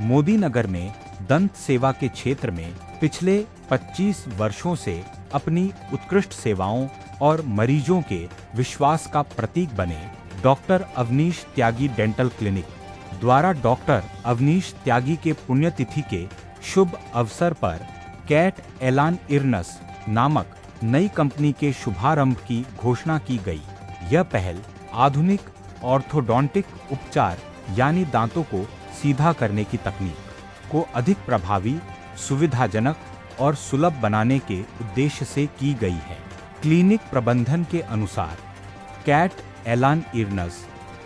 मोदी नगर में दंत सेवा के क्षेत्र में पिछले 25 वर्षों से अपनी उत्कृष्ट सेवाओं और मरीजों के विश्वास का प्रतीक बने डॉक्टर अवनीश त्यागी डेंटल क्लिनिक द्वारा डॉक्टर अवनीश त्यागी के पुण्यतिथि के शुभ अवसर पर कैट एलान इरनस नामक नई कंपनी के शुभारंभ की घोषणा की गई। यह पहल आधुनिक ऑर्थोडोंटिक उपचार यानी दांतों को सीधा करने की तकनीक को अधिक प्रभावी, सुविधाजनक और सुलभ बनाने के उद्देश्य से की गई है। क्लिनिक प्रबंधन के अनुसार कैट एलान इरनस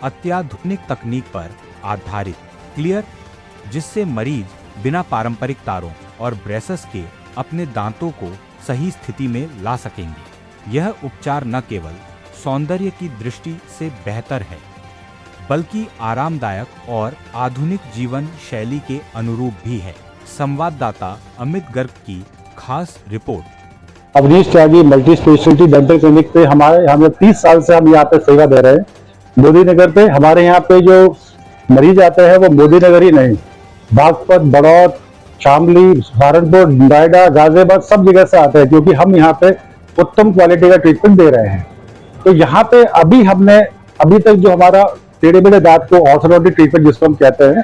अत्याधुनिक तकनीक पर आधारित क्लियर, जिससे मरीज बिना पारंपरिक तारों और ब्रेसेस के अपने दांतों को सही स्थिति में ला सकेंगे। यह उपचार न केवल सौंदर्य की दृष्टि से बेहतर है, बल्कि आरामदायक और आधुनिक जीवन शैली के अनुरूप भी है। संवाददाता अमित गर्ग की खास रिपोर्ट। अवनीश त्यागी मल्टी स्पेशलिटी डेंटल क्लिनिक पे हमें 30 साल से हम यहाँ पे सेवा दे रहे हैं। मोदी नगर पे हमारे यहाँ पे जो मरीज आते हैं वो मोदी नगर ही नहीं, बागपत, बड़ौत, शामली, सहारनपुर, नोएडा, गाजियाबाद सब जगह से आते हैं, क्योंकि हम यहाँ पे उत्तम क्वालिटी का ट्रीटमेंट दे रहे हैं। तो यहाँ पे अभी तक जो हमारा टेढ़े मेढ़े दांत को ऑर्थोडोंटिक ट्रीटमेंट जिसको हम कहते हैं,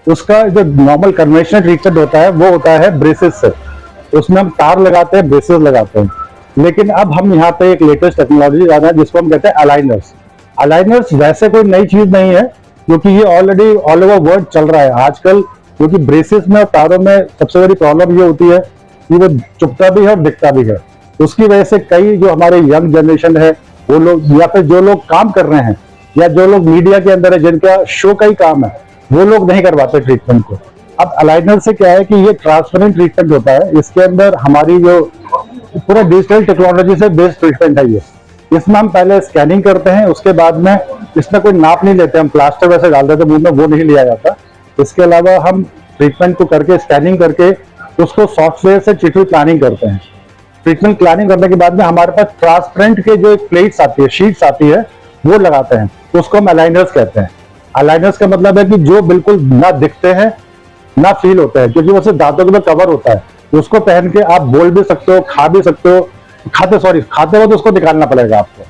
उसका जो नॉर्मल कन्वेंशनल ट्रीटमेंट होता है वो होता है ब्रेसेस से। उसमें हम तार लगाते हैं, ब्रेसेस लगाते हैं। लेकिन अब हम यहाँ पे एक लेटेस्ट टेक्नोलॉजी ला रहे हैं जिसको हम कहते हैं अलाइनर्स। अलाइनर्स वैसे कोई नई चीज नहीं है, क्योंकि ये ऑलरेडी ऑल ओवर वर्ल्ड चल रहा है आजकल। क्योंकि ब्रेसेस में और तारों में सबसे बड़ी प्रॉब्लम ये होती है कि वो चुभता भी है और दिखता भी है। उसकी वजह से कई जो हमारे यंग जनरेशन है वो लोग, या फिर जो लोग काम कर रहे हैं, या जो लोग मीडिया के अंदर है जिनका शो का ही काम है, वो लोग नहीं करवाते ट्रीटमेंट को। अब अलाइनर से क्या है कि ये ट्रांसपेरेंट ट्रीटमेंट होता है। इसके अंदर हमारी जो पूरा डिजिटल टेक्नोलॉजी से बेस्ड ट्रीटमेंट है ये। इसमें हम पहले स्कैनिंग करते हैं, उसके बाद में इसमें कोई नाप नहीं लेते, हम प्लास्टर वैसे डाल देते मुंह में, वो नहीं लिया जाता। इसके अलावा हम ट्रीटमेंट को करके स्कैनिंग करके उसको सॉफ्टवेयर से ट्रीटमेंट प्लानिंग करते हैं। ट्रीटमेंट प्लानिंग करने के बाद में हमारे पास ट्रांसपेरेंट के जो प्लेट्स आती है, शीट्स आती है, वो लगाते हैं। उसको हम अलाइनर्स कहते हैं। अलाइनर्स का मतलब है कि जो बिल्कुल ना दिखते हैं ना फील होता है, क्योंकि वो सिर्फ दांतों के ऊपर कवर होता है। उसको पहन के आप बोल भी सकते हो, खा भी सकते हो। खाते हो तो उसको निकालना पड़ेगा आपको।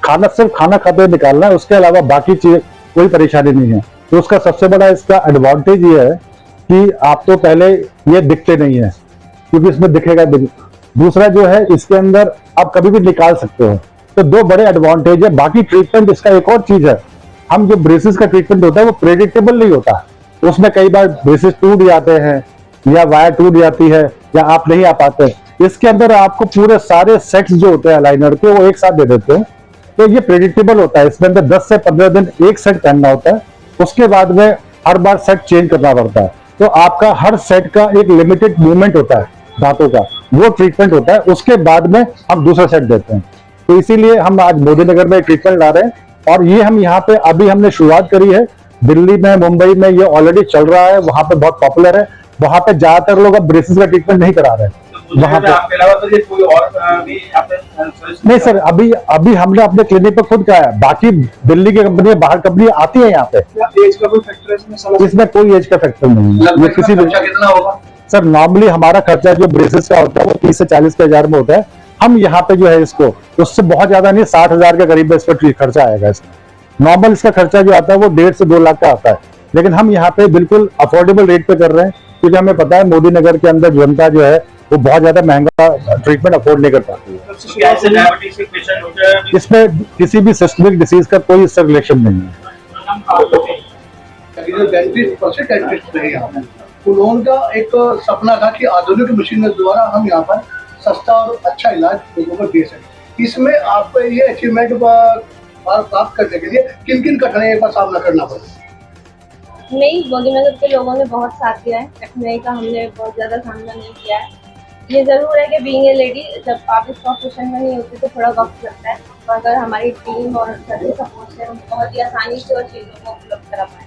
खाना सिर्फ खाना खाते हुए निकालना है, उसके अलावा बाकी चीज कोई परेशानी नहीं है। तो उसका सबसे बड़ा इसका एडवांटेज ये है कि आप तो पहले ये दिखते नहीं है, क्योंकि इसमें दिखेगा। दूसरा जो है, इसके अंदर आप कभी भी निकाल सकते हो। तो दो बड़े एडवांटेज है। बाकी ट्रीटमेंट इसका एक और चीज है, हम जो ब्रेसेस का ट्रीटमेंट होता है वो प्रेडिक्टेबल नहीं होता। उसमें कई बार ब्रेसेस टूट जाते हैं, या वायर टूट जाती है, या आप नहीं आ पाते। इसके अंदर आपको पूरे सारे सेट्स जो होते हैं अलाइनर के, वो एक साथ दे देते हैं। तो ये प्रेडिक्टेबल होता है। इसमें अंदर 10 से 15 दिन एक सेट पहनना होता है, उसके बाद में हर बार सेट चेंज करना पड़ता है। तो आपका हर सेट का एक लिमिटेड मूवमेंट होता है दांतों का, वो ट्रीटमेंट होता है। उसके बाद में हम दूसरा सेट देते हैं। तो इसीलिए हम आज मोदी नगर में ट्रीटमेंट ला रहे हैं, और ये हम यहाँ पे अभी हमने शुरुआत करी है। दिल्ली में, मुंबई में ये ऑलरेडी चल रहा है, वहां पे बहुत पॉपुलर है। वहां पे ज्यादातर लोग अब ब्रेसेस का ट्रीटमेंट नहीं करा रहे हैं। वहां पे कोई और भी नहीं सर, अभी हमने अपने क्लिनिक पे खुद कहा है। बाकी दिल्ली की कंपनी, बाहर कंपनी आती है यहाँ पे। एज का कोई फैक्टर इसमें कोई एज का फैक्टर नहीं है। किसी भी कितना होगा सर, नॉर्मली हमारा खर्चा जो ब्रेसेस का होता है वो 30 से 40 के हजार में होता है। हम यहाँ पे जो है इसको उससे बहुत ज्यादा नहीं, 60,000 के करीब इसका खर्चा आएगा। इसका नॉर्मल इसका खर्चा जो आता है वो 1.5 से 2 लाख का आता है। लेकिन हम यहाँ पे बिल्कुल अफोर्डेबल रेट पे कर रहे हैं, क्योंकि हमें पता है मोदी नगर के अंदर जनता जो है वो बहुत ज्यादा महंगा ट्रीटमेंट अफोर्ड नहीं कर पाती है। इसमें किसी भी सिस्टमिक डिसीज का कोई इससे रिलेशन नहीं है। उनका एक सपना था कि आधुनिक मशीनों द्वारा हम यहाँ पर सस्ता और अच्छा इलाज लोगों को दे सकें। इसमें आपको ये अचीवमेंट प्राप्त करने के लिए किन किन कठिनाइयों का सामना करना पड़ा? नहीं, मोदी नगर के लोगों ने बहुत साथ दिया है। कठिनाई का हमने बहुत ज़्यादा सामना नहीं किया है। ये ज़रूर है कि बीइंग ए लेडी, जब आप इस प्रोफेशन में नहीं होते तो थोड़ा वक्त लगता है। तो अगर हमारी टीम और सर्विस सपोर्ट से हम बहुत ही आसानी से और चीज़ों को उपलब्ध करा पाए।